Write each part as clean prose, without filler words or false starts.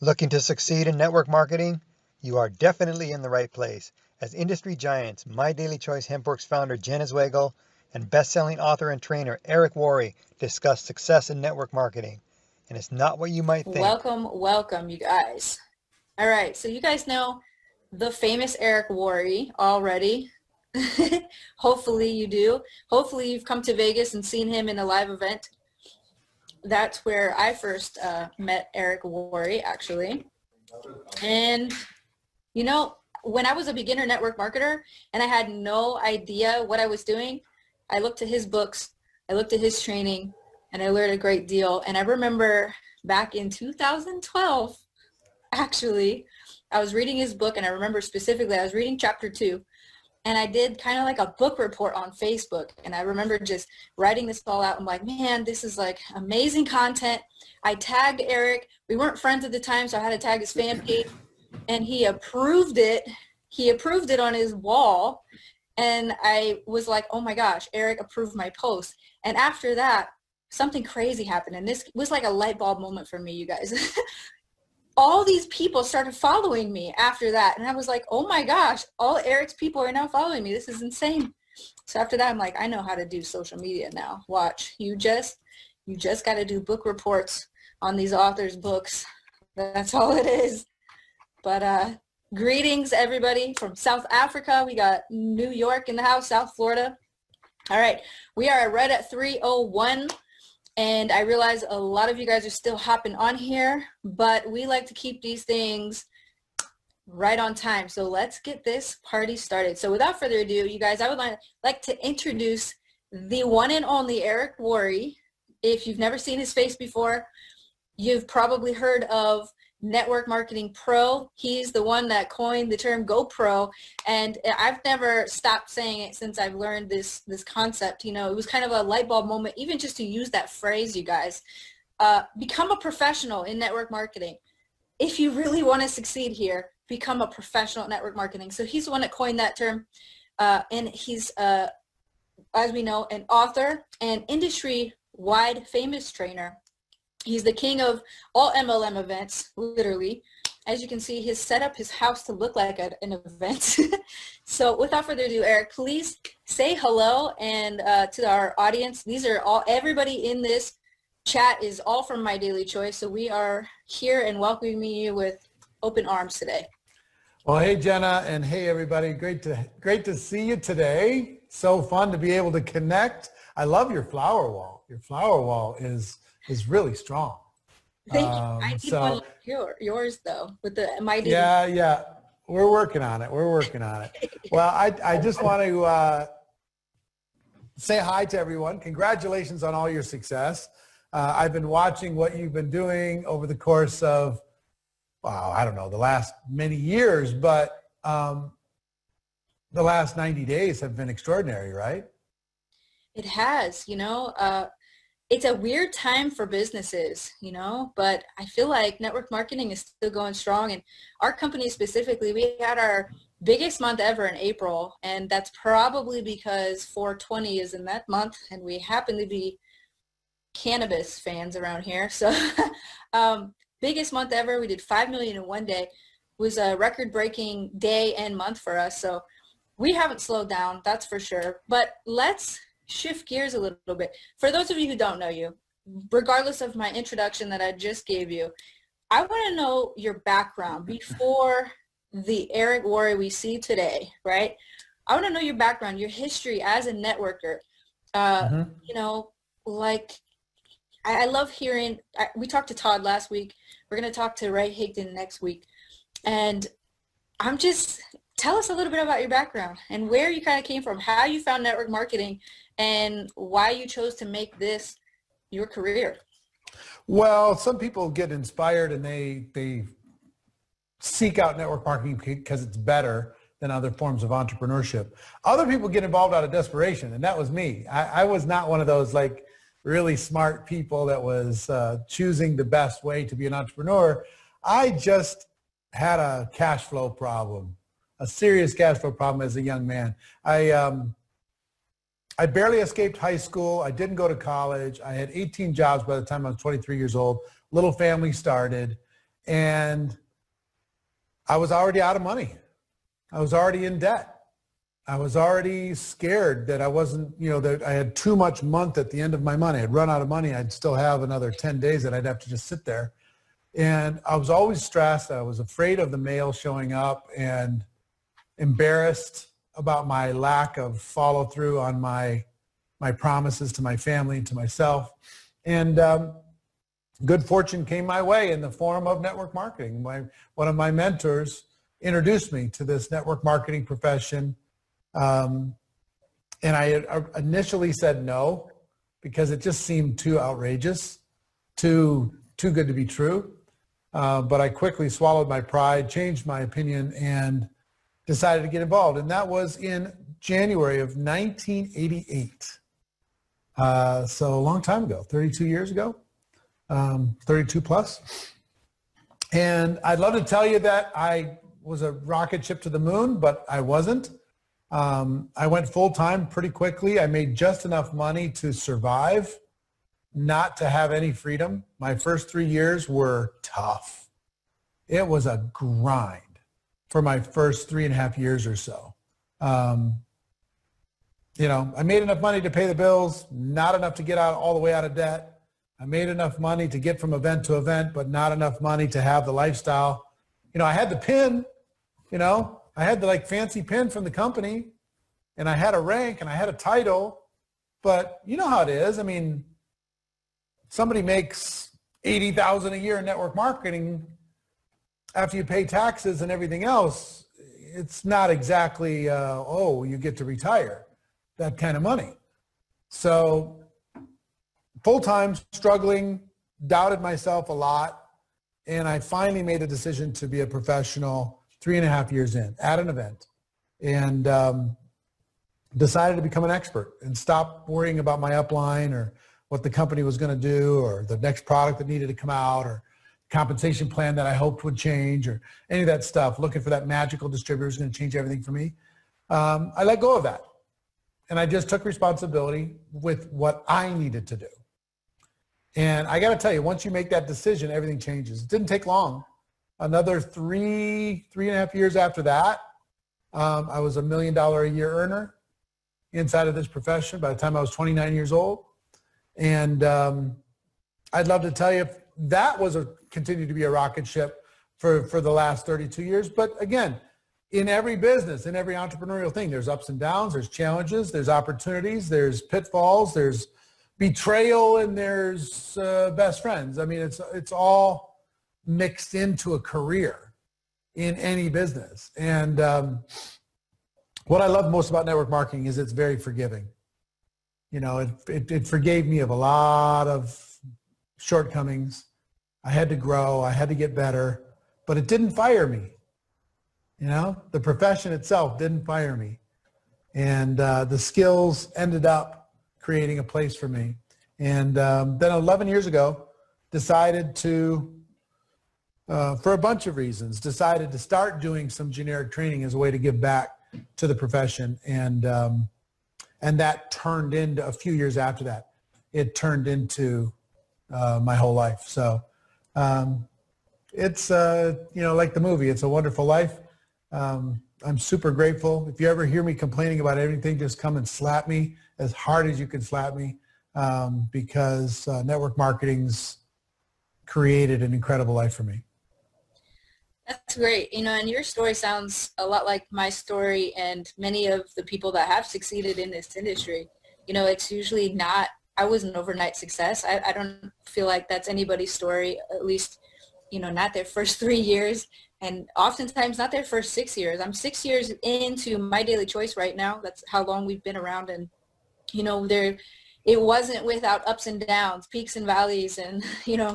Looking to succeed in network marketing? You are definitely in the right place. As industry giants, My Daily Choice Hempworks founder Jen Iswagel and best-selling author and trainer Eric Worre discuss success in network marketing. And it's not what you might think. Welcome, you guys. All right, so you guys know the famous Eric Worre already. Hopefully you do. Hopefully you've come to Vegas and seen him in a live event. That's where I first met Eric Worre, actually. And, you know, when I was a beginner network marketer and I had no idea what I was doing, I looked at his books, I looked at his training, and I learned a great deal. And I remember back in 2012, actually, I was reading his book, and I remember specifically I was reading chapter 2, and I did kind of like a book report on Facebook. And I remember just writing this all out. I'm like, man, this is like amazing content. I tagged Eric. We weren't friends at the time, so I had to tag his fan page, and he approved it. He approved it on his wall. And I was like, oh my gosh, Eric approved my post. And after that, something crazy happened. And this was like a light bulb moment for me, you guys. All these people started following me after that. And I was like, oh my gosh, all Eric's people are now following me. This is insane. So after that, I'm like, I know how to do social media now. Watch. You just got to do book reports on these authors' books. That's all it is. But greetings, everybody from South Africa. We got New York in the house, South Florida. All right. We are right at 3:01. And I realize a lot of you guys are still hopping on here, but we like to keep these things right on time. So let's get this party started. So without further ado, you guys, I would like to introduce the one and only Eric Worre. If you've never seen his face before, you've probably heard of Network Marketing Pro. He's the one that coined the term GoPro, and I've never stopped saying it since I've learned this concept. You know, it was kind of a light bulb moment, even just to use that phrase, you guys. Become a professional in network marketing. If you really want to succeed here, become a professional at network marketing. So he's the one that coined that term, and he's, as we know, an author and industry-wide famous trainer. He's the king of all MLM events, literally. As you can see, he's set up his house to look like an event. So without further ado, Eric, please say hello and to our audience. These are everybody in this chat is all from My Daily Choice. So we are here and welcoming you with open arms today. Well, hey, Jenna, and hey, everybody. Great to see you today. So fun to be able to connect. I love your flower wall. Your flower wall is really strong. Thank you. I need one like yours though, with the My Daily. Yeah. We're working on it. Well, I just want to say hi to everyone. Congratulations on all your success. I've been watching what you've been doing over the course of, wow, I don't know, the last many years, but the last 90 days have been extraordinary, right? It has, it's a weird time for businesses, but I feel like network marketing is still going strong. And our company specifically, we had our biggest month ever in April. And that's probably because 420 is in that month. And we happen to be cannabis fans around here. So biggest month ever. We did 5 million in one day. It was a record-breaking day and month for us. So we haven't slowed down, that's for sure. But let's shift gears a little bit. For those of you who don't know you, regardless of my introduction that I just gave you, I want to know your background before the Eric Worre we see today, right? I want to know your background, your history as a networker. I love hearing, we talked to Todd last week. We're going to talk to Ray Higdon next week. And tell us a little bit about your background and where you kind of came from, how you found network marketing, and why you chose to make this your career. Well, some people get inspired and they seek out network marketing because it's better than other forms of entrepreneurship. Other people get involved out of desperation, and that was me. I was not one of those like really smart people that was choosing the best way to be an entrepreneur. I just had a cash flow problem, a serious cash flow problem as a young man. I barely escaped high school. I didn't go to college. I had 18 jobs by the time I was 23 years old. Little family started. And I was already out of money. I was already in debt. I was already scared that I wasn't, that I had too much month at the end of my money. I'd run out of money. I'd still have another 10 days that I'd have to just sit there. And I was always stressed. I was afraid of the mail showing up and embarrassed about my lack of follow through on my promises to my family and to myself. And good fortune came my way in the form of network marketing. One of my mentors introduced me to this network marketing profession. And I initially said no, because it just seemed too outrageous, too good to be true. But I quickly swallowed my pride, changed my opinion, and decided to get involved. And that was in January of 1988. So a long time ago, 32 years ago, 32 plus. And I'd love to tell you that I was a rocket ship to the moon, but I wasn't. I went full-time pretty quickly. I made just enough money to survive, not to have any freedom. My first 3 years were tough. It was a grind for my first 3.5 years or so. I made enough money to pay the bills, not enough to get all the way out of debt. I made enough money to get from event to event, but not enough money to have the lifestyle. I had the pin, I had the fancy pin from the company, and I had a rank and I had a title, but you know how it is. I mean, somebody makes $80,000 a year in network marketing. After you pay taxes and everything else, it's not exactly, you get to retire, that kind of money. So full-time, struggling, doubted myself a lot. And I finally made a decision to be a professional 3.5 years in at an event, and decided to become an expert and stop worrying about my upline or what the company was going to do or the next product that needed to come out or compensation plan that I hoped would change or any of that stuff, looking for that magical distributor who's going to change everything for me. I let go of that. And I just took responsibility with what I needed to do. And I got to tell you, once you make that decision, everything changes. It didn't take long. Another 3.5 years after that, I was $1 million a year earner inside of this profession by the time I was 29 years old. And I'd love to tell you that was continued to be a rocket ship for the last 32 years. But again, in every business, in every entrepreneurial thing, there's ups and downs, there's challenges, there's opportunities, there's pitfalls, there's betrayal, and there's best friends. I mean, it's all mixed into a career in any business. And what I love most about network marketing is it's very forgiving. It forgave me of a lot of shortcomings. I had to grow, I had to get better, but it didn't fire me. The profession itself didn't fire me. And the skills ended up creating a place for me. And then 11 years ago, decided to, for a bunch of reasons, decided to start doing some generic training as a way to give back to the profession. And that turned into, a few years after that, it turned into my whole life. So it's, like the movie, It's a Wonderful Life. I'm super grateful. If you ever hear me complaining about anything, just come and slap me as hard as you can slap me, because network marketing's created an incredible life for me. That's great. And your story sounds a lot like my story and many of the people that have succeeded in this industry. It's usually not, I was an overnight success. I don't feel like that's anybody's story, at least, not their first 3 years. And oftentimes not their first 6 years. I'm 6 years into My Daily Choice right now. That's how long we've been around. And, it wasn't without ups and downs, peaks and valleys, and,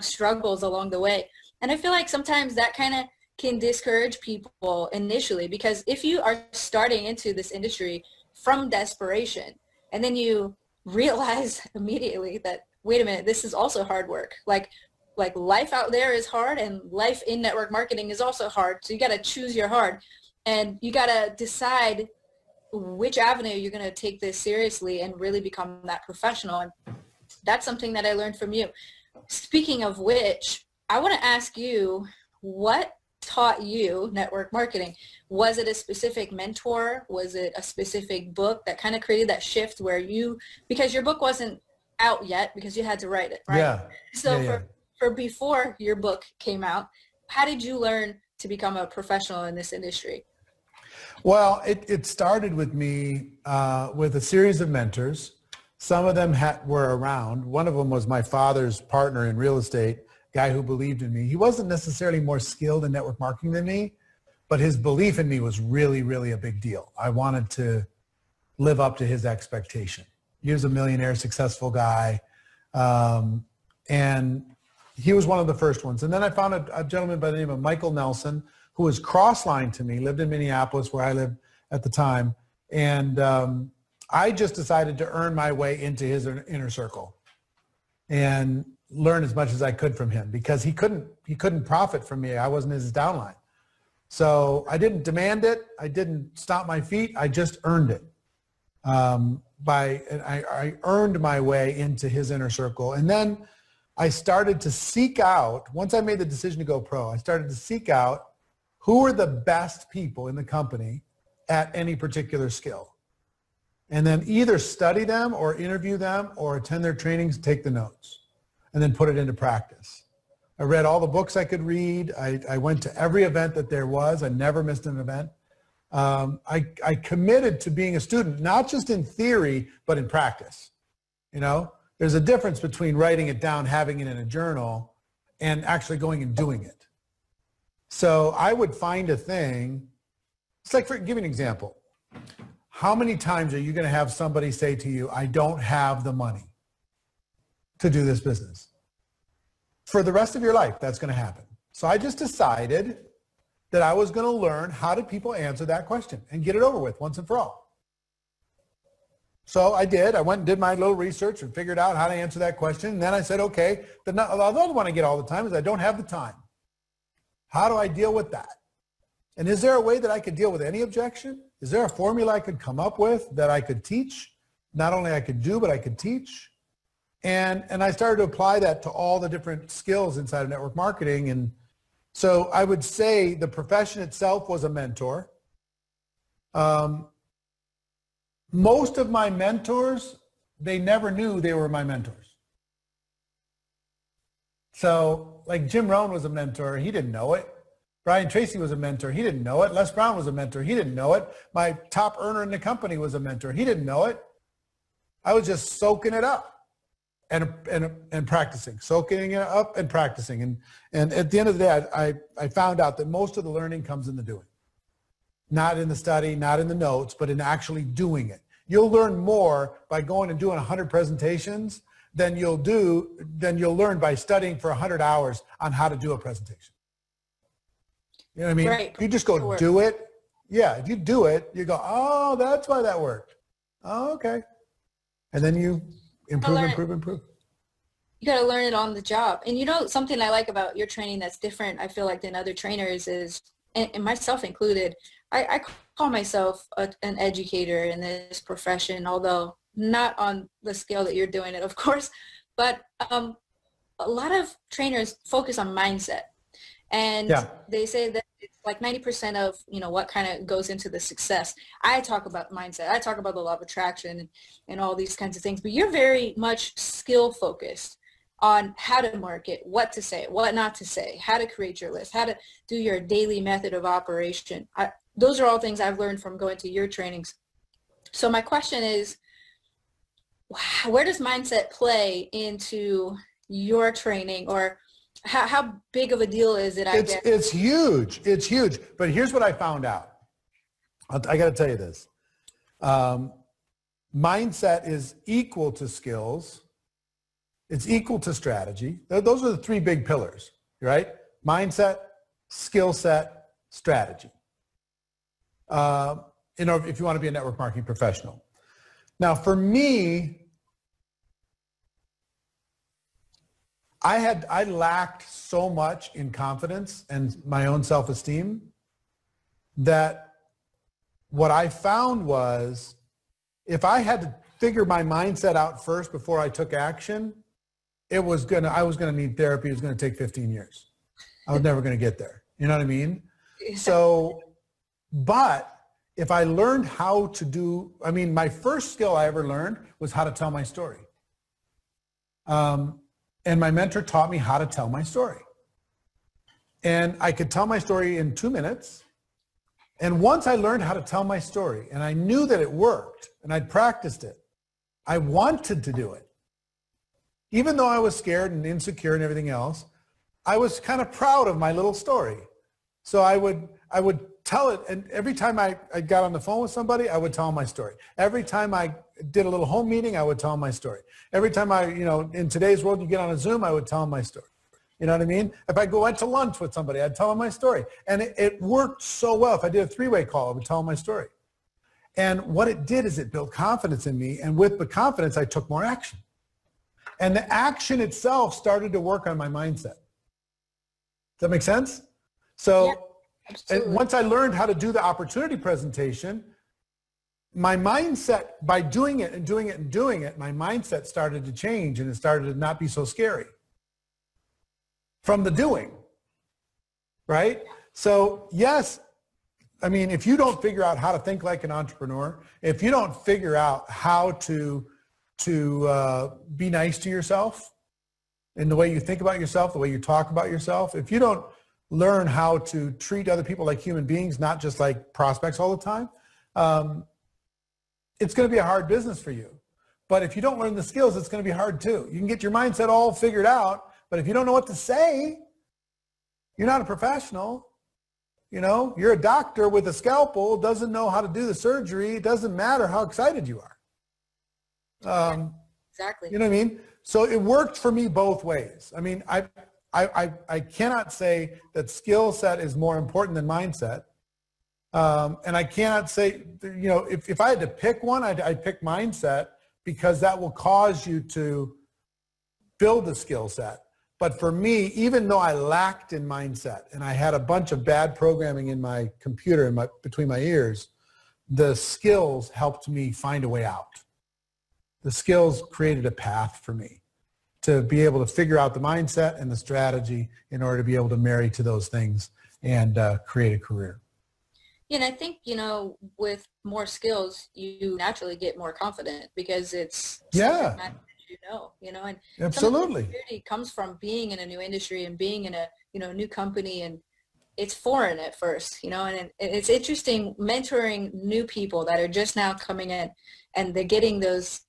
struggles along the way. And I feel like sometimes that kind of can discourage people initially, because if you are starting into this industry from desperation and then you realize immediately that, wait a minute, this is also hard work. Like life out there is hard, and life in network marketing is also hard. So you got to choose your hard, and you got to decide which avenue you're going to take this seriously and really become that professional. And that's something that I learned from you. Speaking of which, I want to ask you, what taught you network marketing? Was it a specific mentor? Was it a specific book that kind of created that shift where you, because your book wasn't out yet because you had to write it, right? Yeah. So Yeah. for before your book came out, how did you learn to become a professional in this industry? Well, it started with me with a series of mentors. Some of them were around. One of them was my father's partner in real estate, guy who believed in me. He wasn't necessarily more skilled in network marketing than me, but his belief in me was really, really a big deal. I wanted to live up to his expectation. He was a millionaire, successful guy, and he was one of the first ones. And then I found a gentleman by the name of Michael Nelson, who was cross-line to me, lived in Minneapolis where I lived at the time. And I just decided to earn my way into his inner circle and learn as much as I could from him, because he couldn't profit from me. I wasn't his downline. So I didn't demand it. I didn't stomp my feet. I just earned it. I earned my way into his inner circle. And then I started to seek out, once I made the decision to go pro, I started to seek out who are the best people in the company at any particular skill. And then either study them or interview them or attend their trainings, take the notes, and then put it into practice. I read all the books I could read. I went to every event that there was. I never missed an event. I committed to being a student, not just in theory, but in practice. You know, there's a difference between writing it down, having it in a journal, and actually going and doing it. So I would find a thing. It's like, give you an example. How many times are you going to have somebody say to you, I don't have the money to do this business? For the rest of your life, that's going to happen. So I just decided that I was going to learn how do people answer that question and get it over with once and for all. So I did. I went and did my little research and figured out how to answer that question. And then I said, okay, the other one I get all the time is I don't have the time. How do I deal with that? And is there a way that I could deal with any objection? Is there a formula I could come up with that I could teach? Not only I could do, but I could teach. And I started to apply that to all the different skills inside of network marketing. And so I would say the profession itself was a mentor. Most of my mentors, they never knew they were my mentors. So like Jim Rohn was a mentor. He didn't know it. Brian Tracy was a mentor. He didn't know it. Les Brown was a mentor. He didn't know it. My top earner in the company was a mentor. He didn't know it. I was just soaking it up and practicing, soaking it up and practicing. And at the end of the day, I found out that most of the learning comes in the doing. Not in the study, not in the notes, but in actually doing it. You'll learn more by going and doing 100 presentations than you'll learn by studying for 100 hours on how to do a presentation. You know what I mean? Right. If you just go do it. Yeah, if you do it, you go, oh, that's why that worked. Oh, okay. And then you improve. You got to learn it on the job. And you know, something I like about your training that's different, I feel like, than other trainers is, and myself included, I call myself an educator in this profession, although not on the scale that you're doing it, of course. But a lot of trainers focus on mindset. And they say that it's like 90% of, you know, what kind of goes into the success. I talk about mindset. I talk about the law of attraction and all these kinds of things. But you're very much skill focused on how to market, what to say, what not to say, how to create your list, how to do your daily method of operation. Those are all things I've learned from going to your trainings. So my question is, where does mindset play into your training, or how big of a deal is it? It's huge. It's huge. But here's what I found out. I got to tell you this. Mindset is equal to skills. It's equal to strategy. Those are the three big pillars, right? Mindset, skill set, strategy. If you want to be a network marketing professional. Now, for me, I lacked so much in confidence and my own self-esteem that what I found was if I had to figure my mindset out first before I took action, I was going to need therapy. It was going to take 15 years. I was never going to get there. You know what I mean? So, but if I learned how to do, I mean, my first skill I ever learned was how to tell my story. And my mentor taught me how to tell my story. And I could tell my story in 2 minutes. And once I learned how to tell my story and I knew that it worked and I'd practiced it, I wanted to do it. Even though I was scared and insecure and everything else, I was kind of proud of my little story. So I would tell it, and every time I got on the phone with somebody, I would tell them my story. Every time I did a little home meeting, I would tell them my story. Every time in today's world, you get on a Zoom, I would tell them my story. You know what I mean? If I went to lunch with somebody, I'd tell them my story. And it worked so well. If I did a three-way call, I would tell them my story. And what it did is it built confidence in me. And with the confidence, I took more action. And the action itself started to work on my mindset. Does that make sense? So and once I learned how to do the opportunity presentation, my mindset, by doing it and doing it and doing it, my mindset started to change and it started to not be so scary from the doing, right? So yes, I mean, if you don't figure out how to think like an entrepreneur, if you don't figure out how to be nice to yourself in the way you think about yourself, the way you talk about yourself, if you don't learn how to treat other people like human beings, not just like prospects all the time, it's going to be a hard business for you. But if you don't learn the skills, it's going to be hard too. You can get your mindset all figured out, but if you don't know what to say, you're not a professional. You know, you're a doctor with a scalpel, doesn't know how to do the surgery. It doesn't matter how excited you are. Exactly. You know what I mean? So it worked for me both ways. I mean, I cannot say that skill set is more important than mindset. And I cannot say, you know, if I had to pick one, I'd pick mindset, because that will cause you to build the skill set. But for me, even though I lacked in mindset and I had a bunch of bad programming in my computer and between my ears, the skills helped me find a way out. The skills created a path for me to be able to figure out the mindset and the strategy in order to be able to marry to those things and create a career. Yeah, and I think, you know, with more skills, you naturally get more confident because it's subject matter that you know, and absolutely. Some of the security comes from being in a new industry and being in a, new company, and it's foreign at first, and it's interesting mentoring new people that are just now coming in, and they're getting those,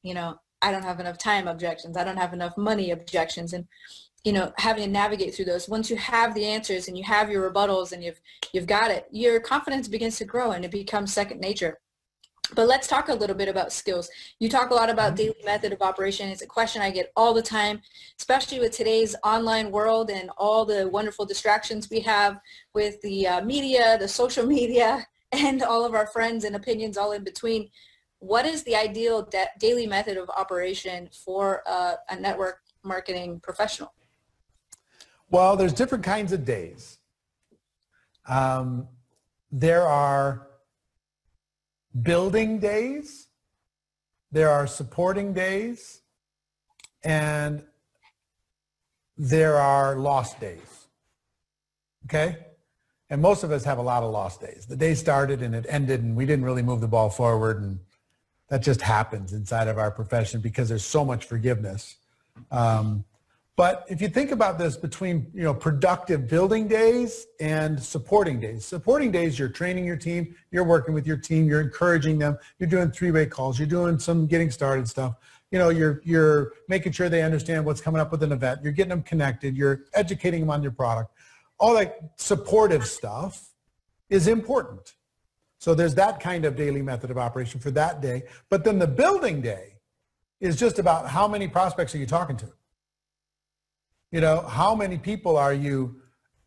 I don't have enough time objections, I don't have enough money objections, and having to navigate through those. Once you have the answers and you have your rebuttals and you've got it, your confidence begins to grow and it becomes second nature. But let's talk a little bit about skills. You talk a lot about daily method of operation. It's a question I get all the time, especially with today's online world and all the wonderful distractions we have with the media, the social media, and all of our friends and opinions all in between. What is the ideal daily method of operation for a network marketing professional? Well, there's different kinds of days. There are building days, there are supporting days, and there are lost days, okay? And most of us have a lot of lost days. The day started and it ended and we didn't really move the ball forward, and that just happens inside of our profession because there's so much forgiveness. But if you think about this between, productive building days and supporting days. Supporting days, you're training your team, you're working with your team, you're encouraging them, you're doing three-way calls, you're doing some getting started stuff. You're making sure they understand what's coming up with an event, you're getting them connected, you're educating them on your product. All that supportive stuff is important. So there's that kind of daily method of operation for that day. But then the building day is just about how many prospects are you talking to? How many people are you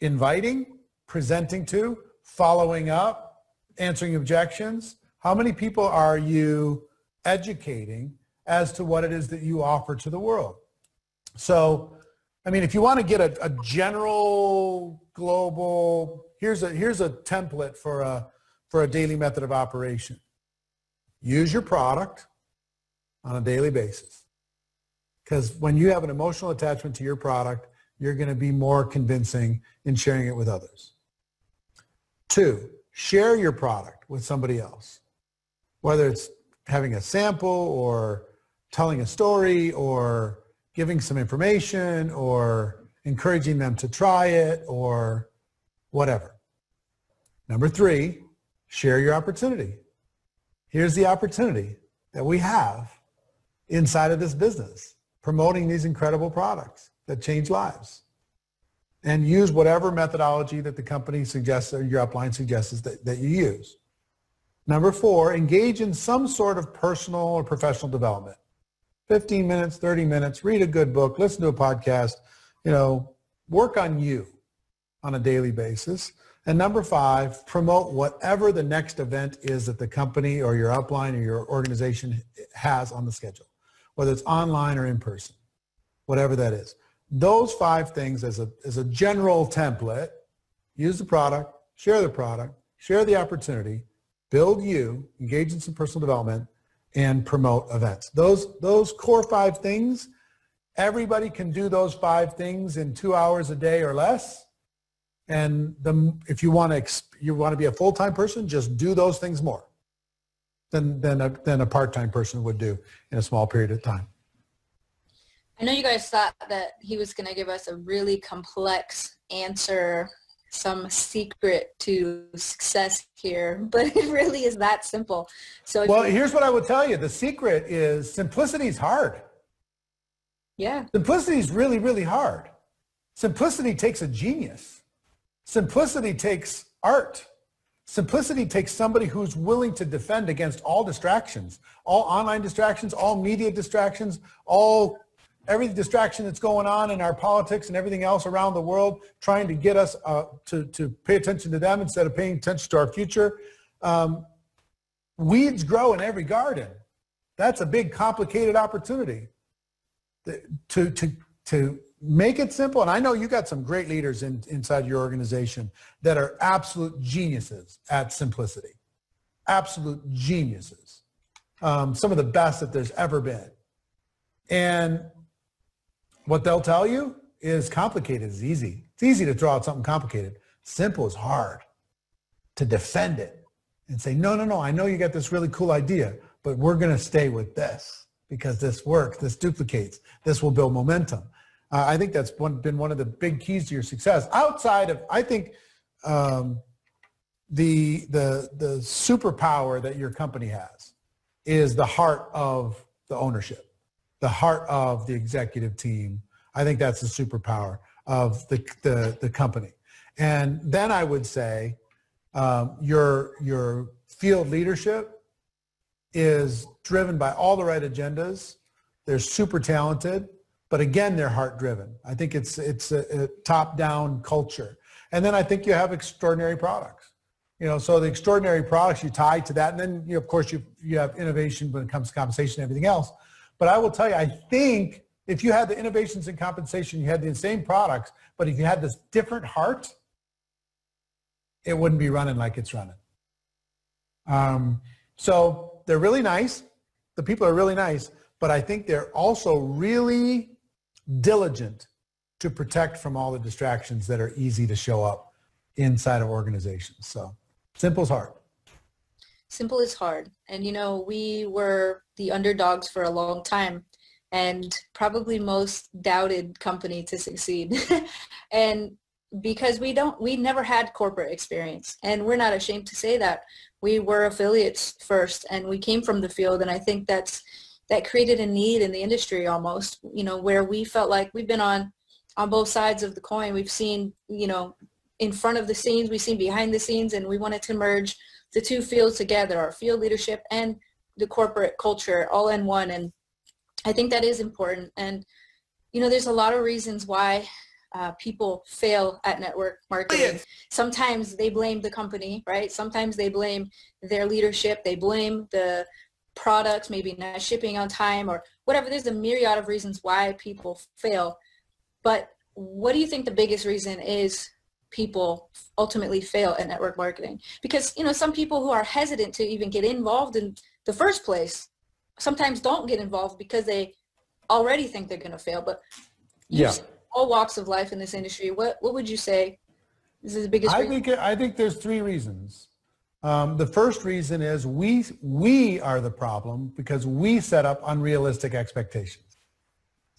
inviting, presenting to, following up, answering objections? How many people are you educating as to what it is that you offer to the world? So, if you want to get a general, global, here's a template for a daily method of operation. Use your product on a daily basis. Because when you have an emotional attachment to your product, you're going to be more convincing in sharing it with others. 2, share your product with somebody else, whether it's having a sample or telling a story or giving some information or encouraging them to try it or whatever. Number 3, share your opportunity. Here's the opportunity that we have inside of this business, promoting these incredible products that change lives. And use whatever methodology that the company suggests or your upline suggests that you use. Number 4, engage in some sort of personal or professional development. 15 minutes, 30 minutes, read a good book, listen to a podcast, work on you on a daily basis. And number 5, promote whatever the next event is that the company or your upline or your organization has on the schedule, whether it's online or in person, whatever that is. Those 5 things as a general template: use the product, share the opportunity, build you, engage in some personal development, and promote events. Those core 5 things, everybody can do those 5 things in 2 hours a day or less. And if you want to be a full-time person, just do those things more than a part-time person would do in a small period of time. I know you guys thought that he was going to give us a really complex answer, some secret to success here, but it really is that simple. So here's what I would tell you. The secret is simplicity is hard. Yeah. Simplicity is really, really hard. Simplicity takes a genius. Simplicity takes art. Simplicity takes somebody who's willing to defend against all distractions, all online distractions, all media distractions, every distraction that's going on in our politics and everything else around the world, trying to get us to pay attention to them instead of paying attention to our future. Weeds grow in every garden. That's a big, complicated opportunity to make it simple. And I know you got some great leaders inside your organization that are absolute geniuses at simplicity, absolute geniuses, some of the best that there's ever been. And what they'll tell you is complicated is easy. It's easy to throw out something complicated. Simple is hard. To defend it and say, no, I know you got this really cool idea, but we're going to stay with this because this works, this duplicates, this will build momentum. I think that's been one of the big keys to your success. Outside of, I think, the superpower that your company has is the heart of the ownership. The heart of the executive team. I think that's the superpower of the company. And then I would say your field leadership is driven by all the right agendas. They're super talented, but again, they're heart driven. I think it's a top-down culture. And then I think you have extraordinary products. So the extraordinary products you tie to that, and then of course you have innovation when it comes to compensation and everything else. But I will tell you, I think if you had the innovations in compensation, you had the same products, but if you had this different heart, it wouldn't be running like it's running. So they're really nice. The people are really nice, but I think they're also really diligent to protect from all the distractions that are easy to show up inside of organizations. So simple is hard. Simple is hard. And, we were the underdogs for a long time and probably most doubted company to succeed. And because we never had corporate experience, and we're not ashamed to say that. We were affiliates first and we came from the field. And I think that created a need in the industry almost, where we felt like we've been on both sides of the coin. We've seen, in front of the scenes, we've seen behind the scenes, and we wanted to merge the two fields together, our field leadership and the corporate culture all in one. And I think that is important. And, there's a lot of reasons why people fail at network marketing. Sometimes they blame the company, right? Sometimes they blame their leadership. They blame the products, maybe not shipping on time or whatever. There's a myriad of reasons why people fail. But what do you think the biggest reason is people ultimately fail at network marketing? Because, some people who are hesitant to even get involved in the first place sometimes don't get involved because they already think they're going to fail. But all walks of life in this industry, what would you say is the biggest reason? I think there's three reasons. The first reason is we are the problem because we set up unrealistic expectations.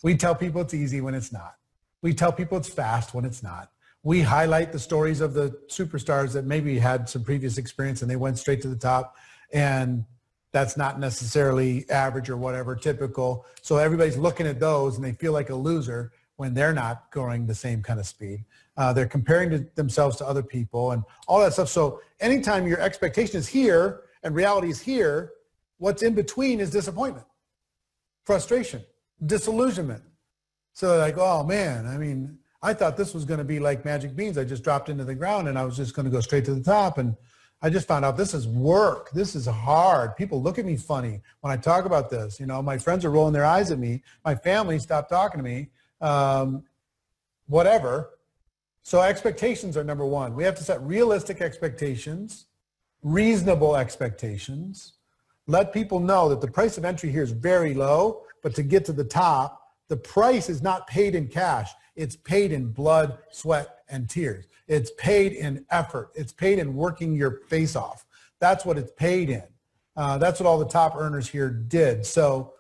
We tell people it's easy when it's not. We tell people it's fast when it's not. We highlight the stories of the superstars that maybe had some previous experience and they went straight to the top, and that's not necessarily average or whatever, typical. So everybody's looking at those and they feel like a loser when they're not going the same kind of speed. They're comparing themselves to other people and all that stuff. So anytime your expectation is here and reality is here, what's in between is disappointment, frustration, disillusionment. So they're like, oh man, I mean, I thought this was going to be like magic beans. I just dropped into the ground and I was just going to go straight to the top. And I just found out this is work. This is hard. People look at me funny when I talk about this. You know, my friends are rolling their eyes at me. My family stopped talking to me, whatever. So expectations are number one. We have to set realistic expectations, reasonable expectations. Let people know that the price of entry here is very low, but to get to the top, the price is not paid in cash. It's paid in blood, sweat, and tears. It's paid in effort. It's paid in working your face off. That's what it's paid in. That's what all the top earners here did. So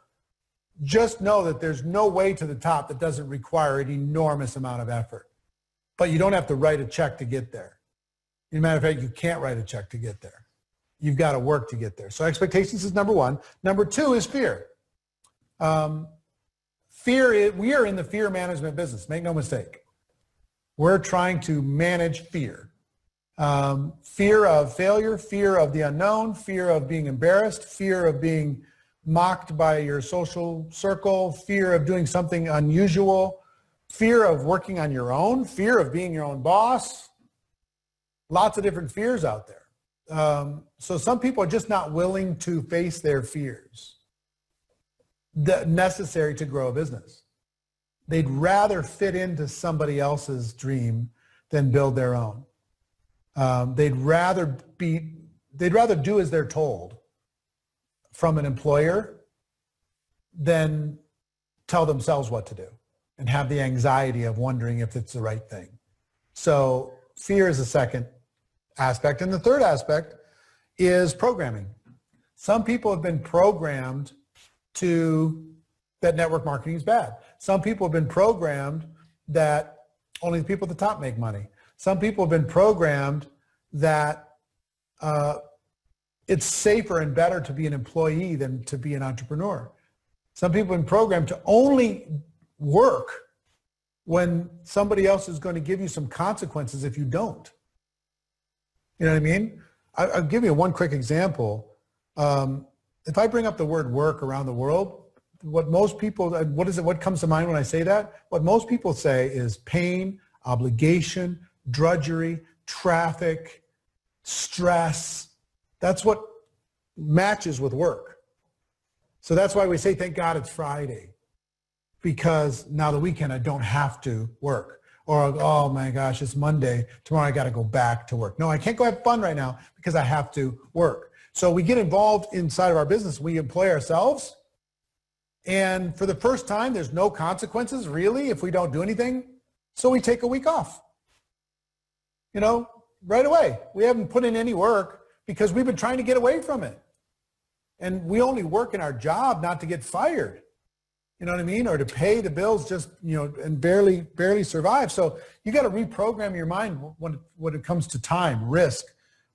just know that there's no way to the top that doesn't require an enormous amount of effort. But you don't have to write a check to get there. As a matter of fact, you can't write a check to get there. You've got to work to get there. So expectations is number one. Number two is fear. We are in the fear management business. Make no mistake. We're trying to manage fear. Fear of failure, fear of the unknown, fear of being embarrassed, fear of being mocked by your social circle, fear of doing something unusual, fear of working on your own, fear of being your own boss. Lots of different fears out there. So some people are just not willing to face their fears necessary to grow a business. They'd rather fit into somebody else's dream than build their own. They'd rather do as they're told from an employer than tell themselves what to do and have the anxiety of wondering if it's the right thing. So fear is the second aspect. And the third aspect is programming. Some people have been programmed that network marketing is bad. Some people have been programmed that only the people at the top make money. Some people have been programmed that it's safer and better to be an employee than to be an entrepreneur. Some people have been programmed to only work when somebody else is going to give you some consequences if you don't. You know what I mean? I'll give you one quick example. If I bring up the word work around the world, what comes to mind when I say that? What most people say is pain, obligation, drudgery, traffic, stress. That's what matches with work. So that's why we say, thank God it's Friday, because now the weekend I don't have to work. Or, oh my gosh, it's Monday. Tomorrow I got to go back to work. No, I can't go have fun right now because I have to work. So we get involved inside of our business. We employ ourselves. And for the first time, there's no consequences really if we don't do anything. So we take a week off. You know, right away. We haven't put in any work because we've been trying to get away from it. And we only work in our job not to get fired. You know what I mean? Or to pay the bills just, you know, and barely survive. So you got to reprogram your mind when it comes to time, risk,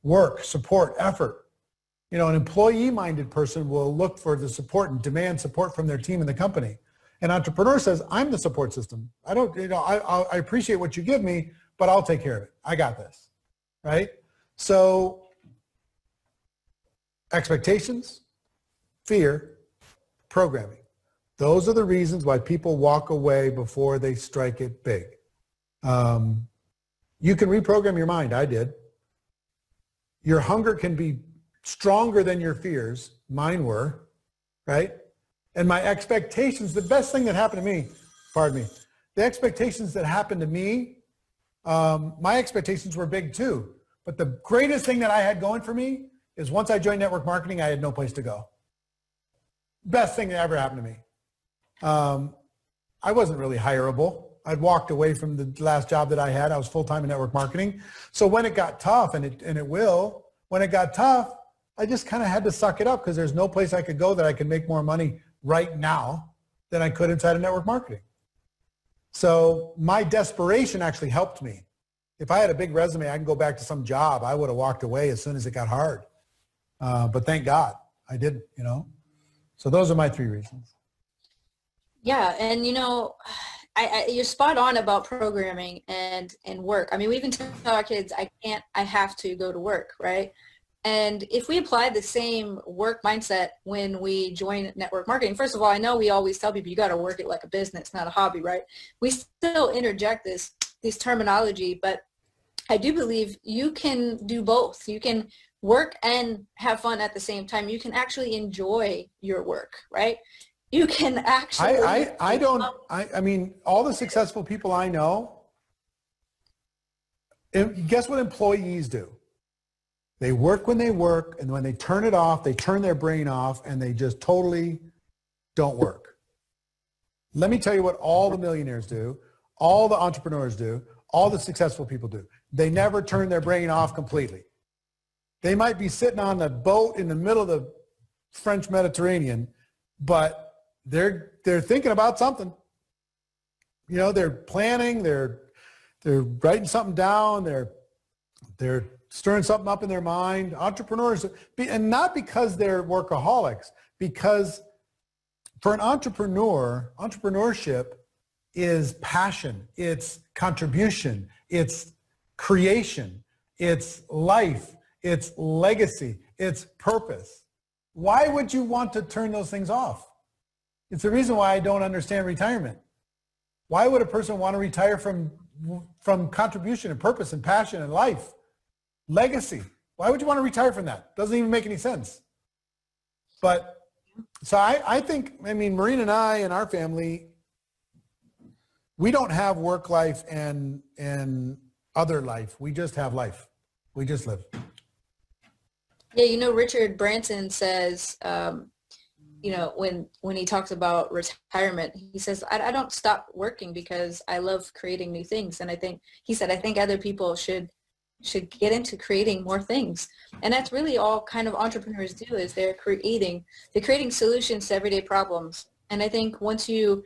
work, support, effort. You know, an employee-minded person will look for the support and demand support from their team and the company. An entrepreneur says, I'm the support system. I appreciate what you give me, but I'll take care of it. I got this, right? So expectations, fear, programming. Those are the reasons why people walk away before they strike it big. You can reprogram your mind. I did. Your hunger can be stronger than your fears. Mine were, right? And my expectations, the best thing that happened to me, pardon me, the expectations that happened to me, my expectations were big too. But the greatest thing that I had going for me is once I joined network marketing, I had no place to go. Best thing that ever happened to me. I wasn't really hireable. I'd walked away from the last job that I had. I was full-time in network marketing. So when it got tough, when it got tough, I just kind of had to suck it up because there's no place I could go that I could make more money right now than I could inside of network marketing. So my desperation actually helped me. If I had a big resume, I can go back to some job. I would have walked away as soon as it got hard. But thank God I didn't, So those are my 3 reasons. Yeah, and you're spot on about programming and work. I mean, we even tell our kids, I have to go to work, right? And if we apply the same work mindset when we join network marketing, first of all, I know we always tell people you got to work it like a business, not a hobby, right? We still interject this terminology, but I do believe you can do both. You can work and have fun at the same time. You can actually enjoy your work, right? You can actually. I mean, all the successful people I know, guess what employees do? They work when they work, and when they turn it off, they turn their brain off, and they just totally don't work. Let me tell you what all the millionaires do, all the entrepreneurs do, all the successful people do. They never turn their brain off completely. They might be sitting on a boat in the middle of the French Mediterranean, but they're thinking about something. They're planning, they're writing something down, they're stirring something up in their mind. Entrepreneurs, and not because they're workaholics, because for an entrepreneur, entrepreneurship is passion, it's contribution, it's creation, it's life, it's legacy, it's purpose. Why would you want to turn those things off? It's the reason why I don't understand retirement. Why would a person want to retire from contribution and purpose and passion and life? Legacy. Why would you want to retire from that? Doesn't even make any sense. But so I think, Maureen and I and our family, we don't have work life and other life. We just have life. We just live. Yeah, Richard Branson says, when he talks about retirement, he says, I don't stop working because I love creating new things. And I think other people should get into creating more things. And that's really all kind of entrepreneurs do, is they're creating solutions to everyday problems. And I think once you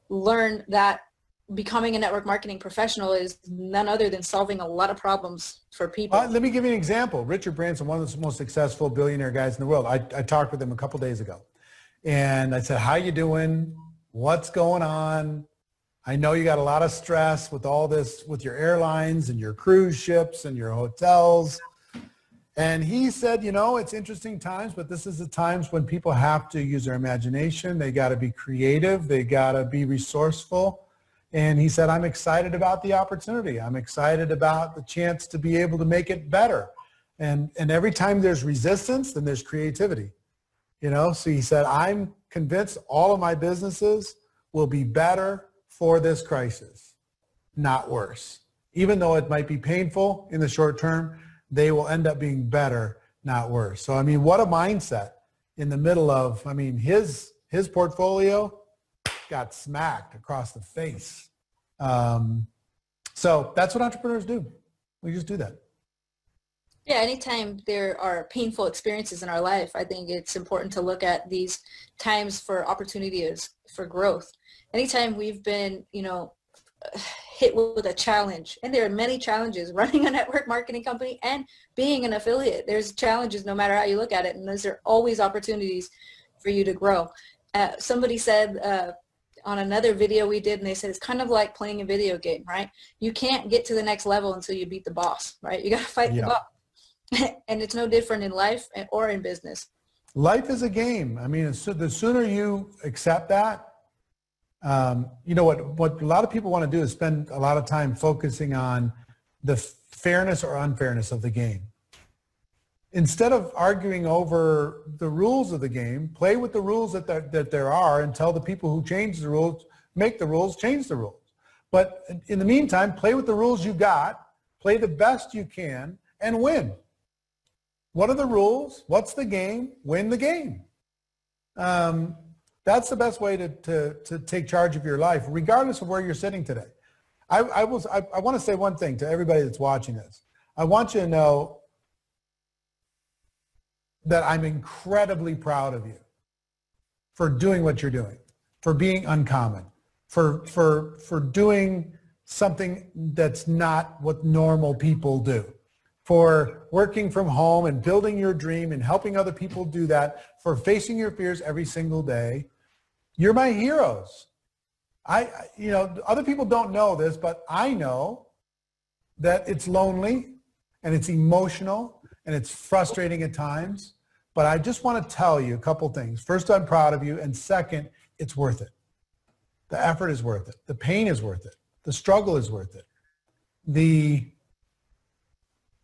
learn that becoming a network marketing professional is none other than solving a lot of problems for people. Let me give you an example. Richard Branson, one of the most successful billionaire guys in the world. I talked with him a couple days ago. And I said, how you doing? What's going on? I know you got a lot of stress with all this, with your airlines and your cruise ships and your hotels. And he said, it's interesting times, but this is the times when people have to use their imagination. They got to be creative. They got to be resourceful. And he said, I'm excited about the opportunity. I'm excited about the chance to be able to make it better. And every time there's resistance, then there's creativity. So he said, I'm convinced all of my businesses will be better for this crisis, not worse. Even though it might be painful in the short term, they will end up being better, not worse. So, what a mindset in the middle of, his portfolio got smacked across the face. So that's what entrepreneurs do. We just do that. Yeah, anytime there are painful experiences in our life, I think it's important to look at these times for opportunities for growth. Anytime we've been, hit with a challenge, and there are many challenges running a network marketing company and being an affiliate. There's challenges no matter how you look at it, and those are always opportunities for you to grow. Somebody said on another video we did, and they said it's kind of like playing a video game, right? You can't get to the next level until you beat the boss, right? You got to fight the boss. And it's no different in life or in business. Life is a game. The sooner you accept that, what a lot of people want to do is spend a lot of time focusing on the fairness or unfairness of the game. Instead of arguing over the rules of the game, play with the rules that there are, and tell the people who change the rules, make the rules, change the rules. But in the meantime, play with the rules you got, play the best you can, and win. What are the rules? What's the game? Win the game. That's the best way to take charge of your life, regardless of where you're sitting today. I want to say one thing to everybody that's watching this. I want you to know that I'm incredibly proud of you for doing what you're doing, for being uncommon, for doing something that's not what normal people do, for working from home and building your dream and helping other people do that, for facing your fears every single day. You're my heroes. You know, other people don't know this, but I know that it's lonely and it's emotional and it's frustrating at times. But I just want to tell you a couple things. First, I'm proud of you. And second, it's worth it. The effort is worth it. The pain is worth it. The struggle is worth it. The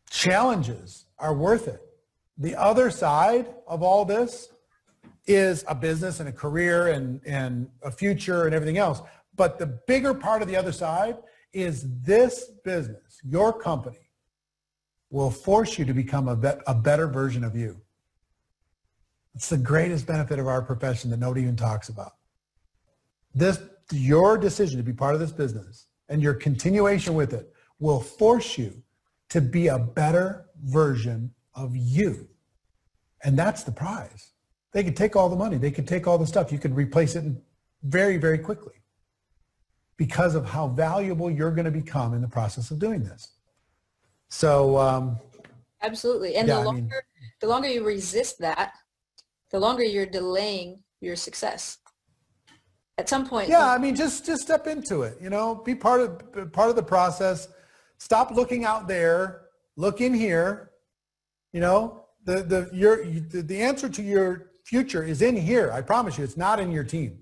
challenges are worth it. The other side of all this is a business and a career and a future and everything else. But the bigger part of the other side is this business, your company, will force you to become a better version of you. It's the greatest benefit of our profession that nobody even talks about. Your decision to be part of this business and your continuation with it will force you to be a better version of you. And that's the prize. They could take all the money. They could take all the stuff. You could replace it very, very quickly because of how valuable you're going to become in the process of doing this. So absolutely. And yeah, the longer you resist that, the longer you're delaying your success. At some point. Yeah, I mean, just step into it. You know, be part of the process. Stop looking out there. Look in here. You know, the answer to your future is in here. I promise you, it's not in your team.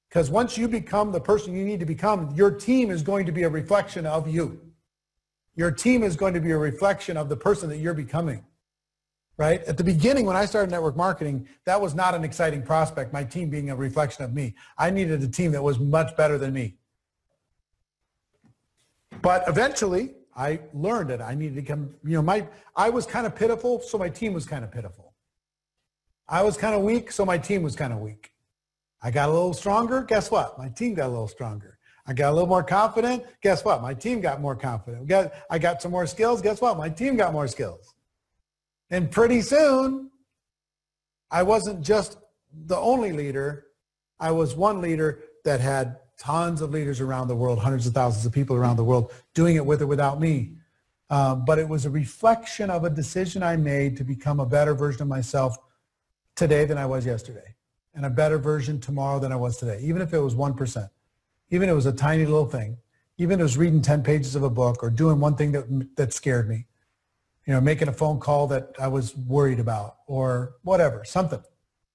Because once you become the person you need to become, your team is going to be a reflection of you. Your team is going to be a reflection of the person that you're becoming. Right? At the beginning, when I started network marketing, that was not an exciting prospect, my team being a reflection of me. I needed a team that was much better than me. But eventually, I learned that I needed to become, you know, I was kind of pitiful, so my team was kind of pitiful. I was kind of weak, so my team was kind of weak. I got a little stronger, guess what? My team got a little stronger. I got a little more confident, guess what? My team got more confident. I got some more skills, guess what? My team got more skills. And pretty soon, I wasn't just the only leader. I was one leader that had tons of leaders around the world, hundreds of thousands of people around the world doing it with or without me. But it was a reflection of a decision I made to become a better version of myself today than I was yesterday, and a better version tomorrow than I was today, even if it was 1%, even if it was a tiny little thing, even if it was reading 10 pages of a book or doing one thing that scared me. You know, making a phone call that I was worried about or whatever, something.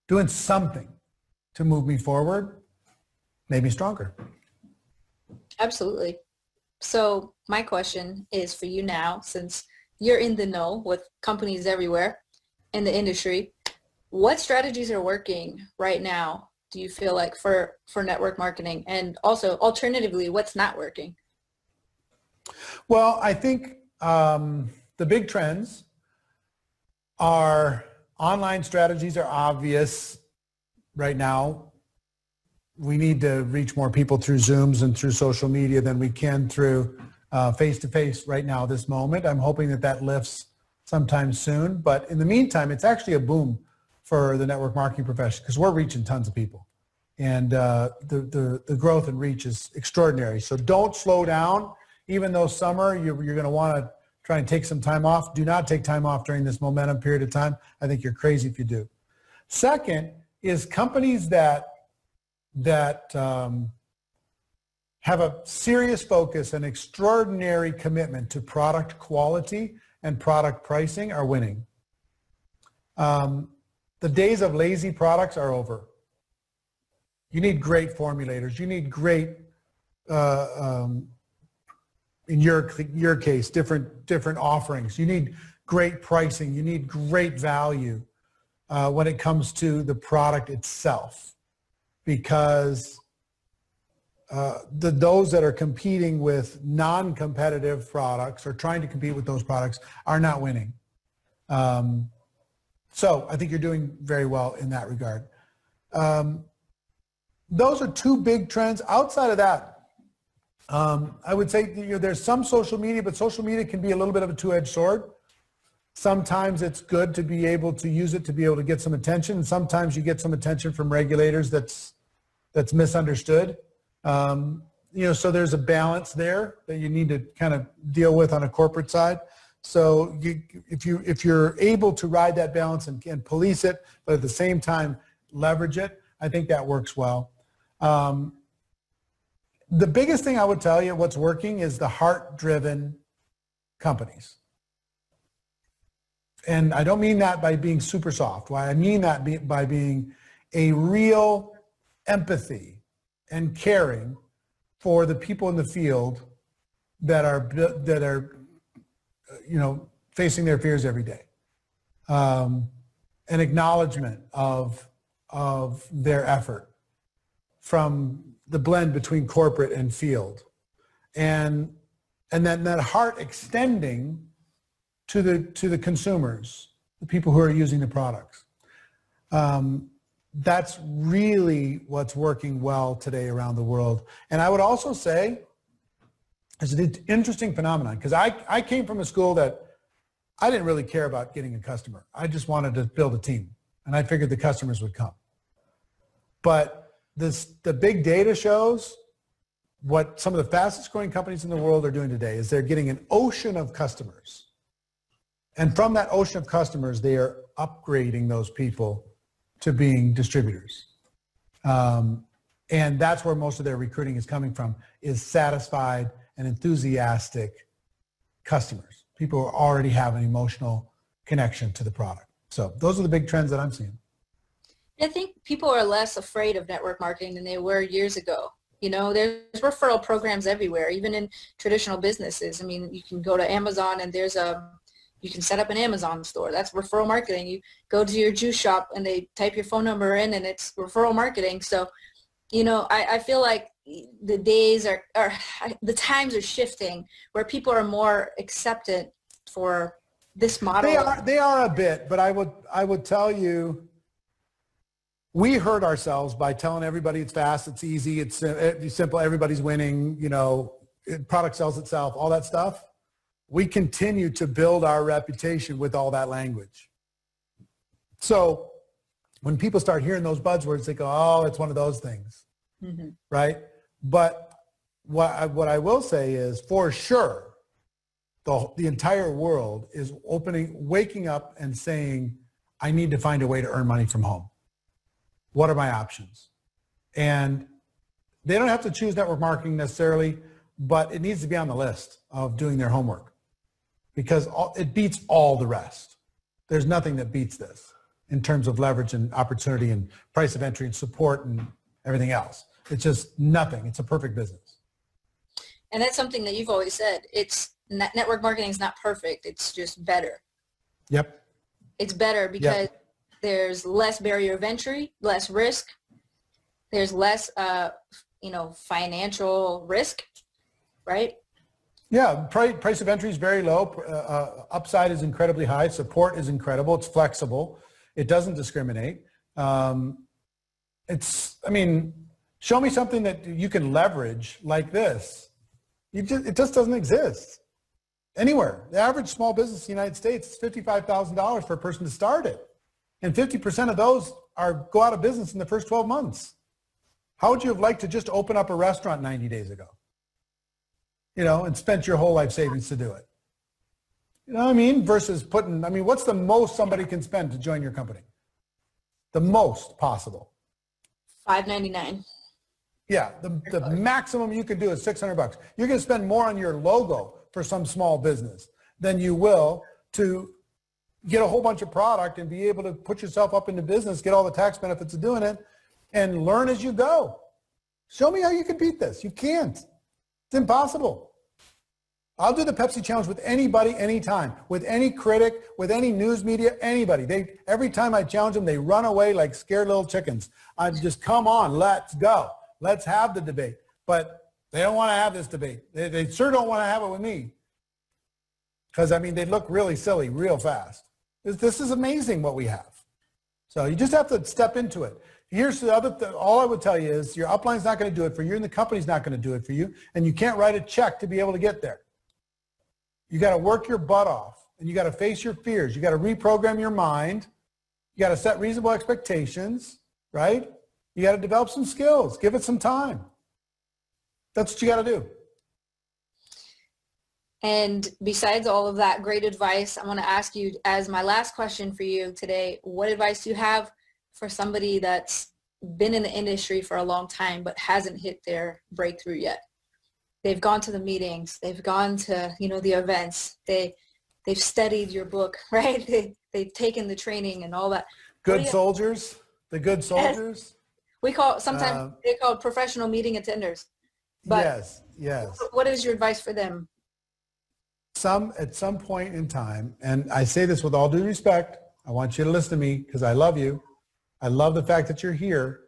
Doing something to move me forward made me stronger. Absolutely. So my question is for you now, since you're in the know with companies everywhere in the industry, what strategies are working right now, do you feel like, for network marketing? And also, alternatively, what's not working? Well, I think the big trends are online strategies are obvious right now. We need to reach more people through Zooms and through social media than we can through face-to-face right now, this moment. I'm hoping that lifts sometime soon. But in the meantime, it's actually a boom for the network marketing profession because we're reaching tons of people. And the growth and reach is extraordinary. So don't slow down. Even though summer, you're going to want to try and take some time off. Do not take time off during this momentum period of time. I think you're crazy if you do. Second is companies that have a serious focus and extraordinary commitment to product quality and product pricing are winning. The days of lazy products are over. You need great formulators. You need great, in your case, different offerings. You need great pricing. You need great value when it comes to the product itself, because those that are competing with non-competitive products or trying to compete with those products are not winning. So I think you're doing very well in that regard. Those are two big trends. Outside of that, I would say, there's some social media, but social media can be a little bit of a two-edged sword. Sometimes it's good to be able to use it to be able to get some attention. And sometimes you get some attention from regulators that's misunderstood. So there's a balance there that you need to kind of deal with on a corporate side. So if you're able to ride that balance and police it, but at the same time leverage it, I think that works well. The biggest thing I would tell you what's working is the heart-driven companies. And I don't mean that by being super soft. Why I mean that by being a real empathy and caring for the people in the field that are facing their fears every day. An acknowledgement of their effort from the blend between corporate and field, and then that heart extending to the consumers, the people who are using the products. That's really what's working well today around the world. And I would also say it's an interesting phenomenon, because I came from a school that I didn't really care about getting a customer. I just wanted to build a team, and I figured the customers would come. But the big data shows what some of the fastest growing companies in the world are doing today is they're getting an ocean of customers. And from that ocean of customers, they are upgrading those people to being distributors. And that's where most of their recruiting is coming from, is satisfied and enthusiastic customers, people who already have an emotional connection to the product. So those are the big trends that I'm seeing. I think people are less afraid of network marketing than they were years ago. There's referral programs everywhere, even in traditional businesses. I mean, you can go to Amazon and you can set up an Amazon store. That's referral marketing. You go to your juice shop and they type your phone number in and it's referral marketing. So, I feel like the days the times are shifting where people are more accepted for this model. They are a bit, but I would tell you, we hurt ourselves by telling everybody it's fast, it's easy, it's simple, everybody's winning, product sells itself, all that stuff. We continue to build our reputation with all that language. So when people start hearing those buzzwords, they go, oh, it's one of those things, right? But what I will say is, for sure, the entire world is waking up and saying, I need to find a way to earn money from home. What are my options? And they don't have to choose network marketing necessarily, but it needs to be on the list of doing their homework, because it beats all the rest. There's nothing that beats this in terms of leverage and opportunity and price of entry and support and everything else. It's just nothing. It's a perfect business. And that's something that you've always said. Network marketing is not perfect. It's just better. Yep. It's better because there's less barrier of entry, less risk. There's less, financial risk, right? Yeah, price of entry is very low. Upside is incredibly high. Support is incredible. It's flexible. It doesn't discriminate. Show me something that you can leverage like this. It just doesn't exist anywhere. The average small business in the United States is $55,000 for a person to start it. And 50% of those go out of business in the first 12 months. How would you have liked to just open up a restaurant 90 days ago? And spent your whole life savings to do it. You know what I mean? Versus what's the most somebody can spend to join your company? The most possible. $5.99. Yeah, the maximum you can do is $600. You're going to spend more on your logo for some small business than you will to get a whole bunch of product and be able to put yourself up into business, get all the tax benefits of doing it, and learn as you go. Show me how you can beat this. You can't. It's impossible. I'll do the Pepsi challenge with anybody, anytime, with any critic, with any news media, anybody. Every time I challenge them, they run away like scared little chickens. I just, come on, let's go. Let's have the debate. But they don't want to have this debate. They sure don't want to have it with me. Because, they look really silly real fast. This is amazing what we have. So you just have to step into it. Here's the other thing. All I would tell you is your upline's not going to do it for you, and the company's not going to do it for you, and you can't write a check to be able to get there. You got to work your butt off, and you got to face your fears. You got to reprogram your mind. You got to set reasonable expectations, right? You got to develop some skills. Give it some time. That's what you got to do. And besides all of that great advice, I want to ask you, as my last question for you today, what advice do you have for somebody that's been in the industry for a long time but hasn't hit their breakthrough yet? They've gone to the meetings, they've gone to, the events, they've studied your book, right? They've taken the training and all that. Good soldiers, the good soldiers. We call, sometimes they call professional meeting attenders. But yes. What is your advice for them? At some point in time, and I say this with all due respect, I want you to listen to me because I love you. I love the fact that you're here.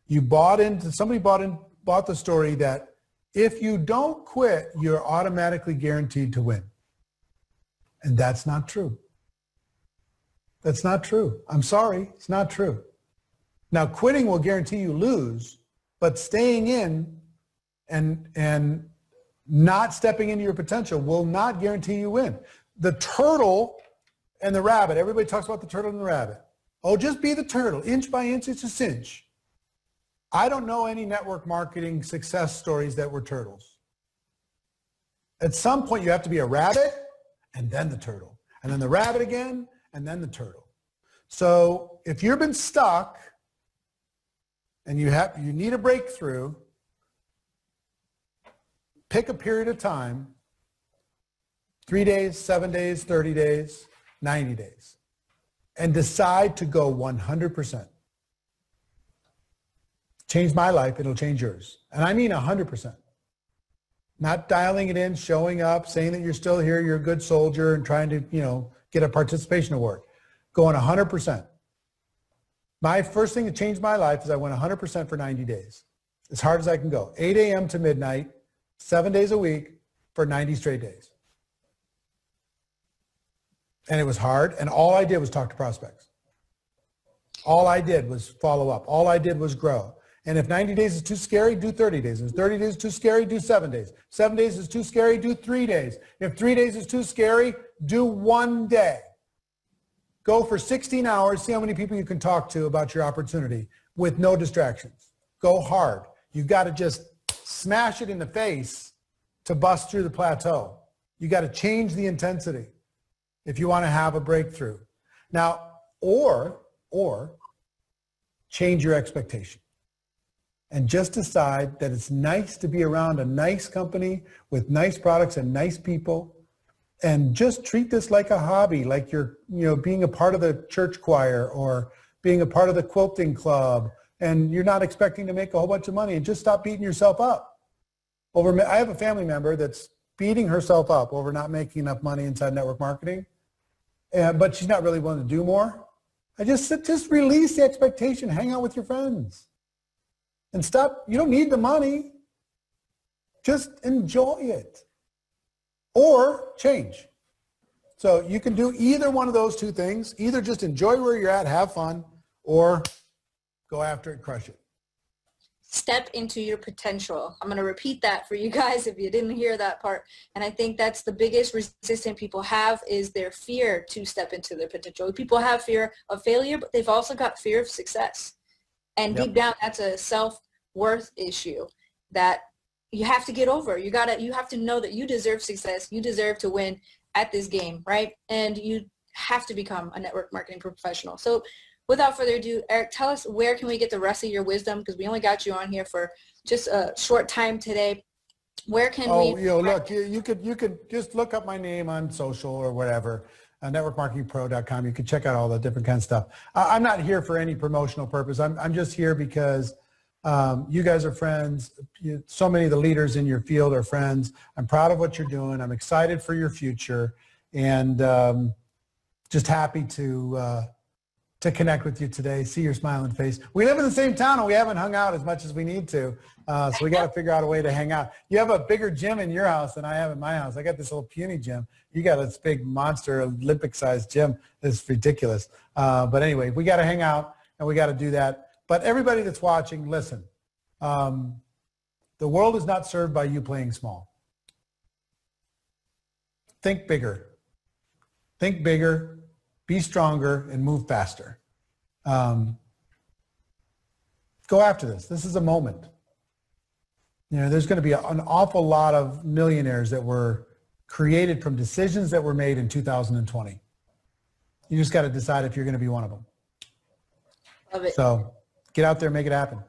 Somebody bought the story that if you don't quit, you're automatically guaranteed to win. And that's not true. That's not true. I'm sorry, it's not true. Now, quitting will guarantee you lose, but staying in and not stepping into your potential will not guarantee you win. The turtle and the rabbit, everybody talks about the turtle and the rabbit. Oh, just be the turtle. Inch by inch, it's a cinch. I don't know any network marketing success stories that were turtles. At some point, you have to be a rabbit and then the turtle. And then the rabbit again, and then the turtle. So if you've been stuck and you need a breakthrough, pick a period of time, 3 days, 7 days, 30 days, 90 days, and decide to go 100%. Change my life, it'll change yours. And I mean 100%. Not dialing it in, showing up, saying that you're still here, you're a good soldier, and trying to, get a participation award. Going 100%. My first thing that changed my life is I went 100% for 90 days. As hard as I can go. 8 a.m. to midnight, 7 days a week for 90 straight days. And it was hard, and all I did was talk to prospects. All I did was follow up. All I did was grow. And if 90 days is too scary, do 30 days. If 30 days is too scary, do 7 days. 7 days is too scary, do 3 days. If 3 days is too scary, do 1 day. Go for 16 hours, see how many people you can talk to about your opportunity with no distractions. Go hard. You've got to just smash it in the face to bust through the plateau. You got to change the intensity if you want to have a breakthrough. Now, or change your expectation. And just decide that it's nice to be around a nice company with nice products and nice people, and just treat this like a hobby, like you're, being a part of the church choir or being a part of the quilting club, and you're not expecting to make a whole bunch of money, and just stop beating yourself up. I have a family member that's beating herself up over not making enough money inside network marketing, but she's not really willing to do more. I just release the expectation, hang out with your friends. And stop, you don't need the money. Just enjoy it. Or change. So you can do either one of those two things. Either just enjoy where you're at, have fun, or go after it, crush it. Step into your potential. I'm going to repeat that for you guys if you didn't hear that part. And I think that's the biggest resistance people have, is their fear to step into their potential. People have fear of failure, but they've also got fear of success. And deep down, that's a self-worth issue that you have to get over. You have to know that you deserve success. You deserve to win at this game, right? And you have to become a network marketing professional. So without further ado, Eric, tell us, where can we get the rest of your wisdom? Because we only got you on here for just a short time today. Where can we? Look, you could just look up my name on social or whatever. networkmarketingpro.com. You can check out all the different kinds of stuff. I'm not here for any promotional purpose. I'm just here because you guys are friends. So many of the leaders in your field are friends. I'm proud of what you're doing. I'm excited for your future, and just happy to connect with you today, see your smiling face. We live in the same town and we haven't hung out as much as we need to. So we got to figure out a way to hang out. You have a bigger gym in your house than I have in my house. I got this little puny gym. You got this big monster Olympic sized gym. It's ridiculous. But anyway, we got to hang out and we got to do that. But everybody that's watching, listen. The world is not served by you playing small. Think bigger. Think bigger, be stronger, and move faster. Go after this. This is a moment. You know, there's going to be an awful lot of millionaires that were created from decisions that were made in 2020. You just got to decide if you're going to be one of them. Love it. So get out there, make it happen.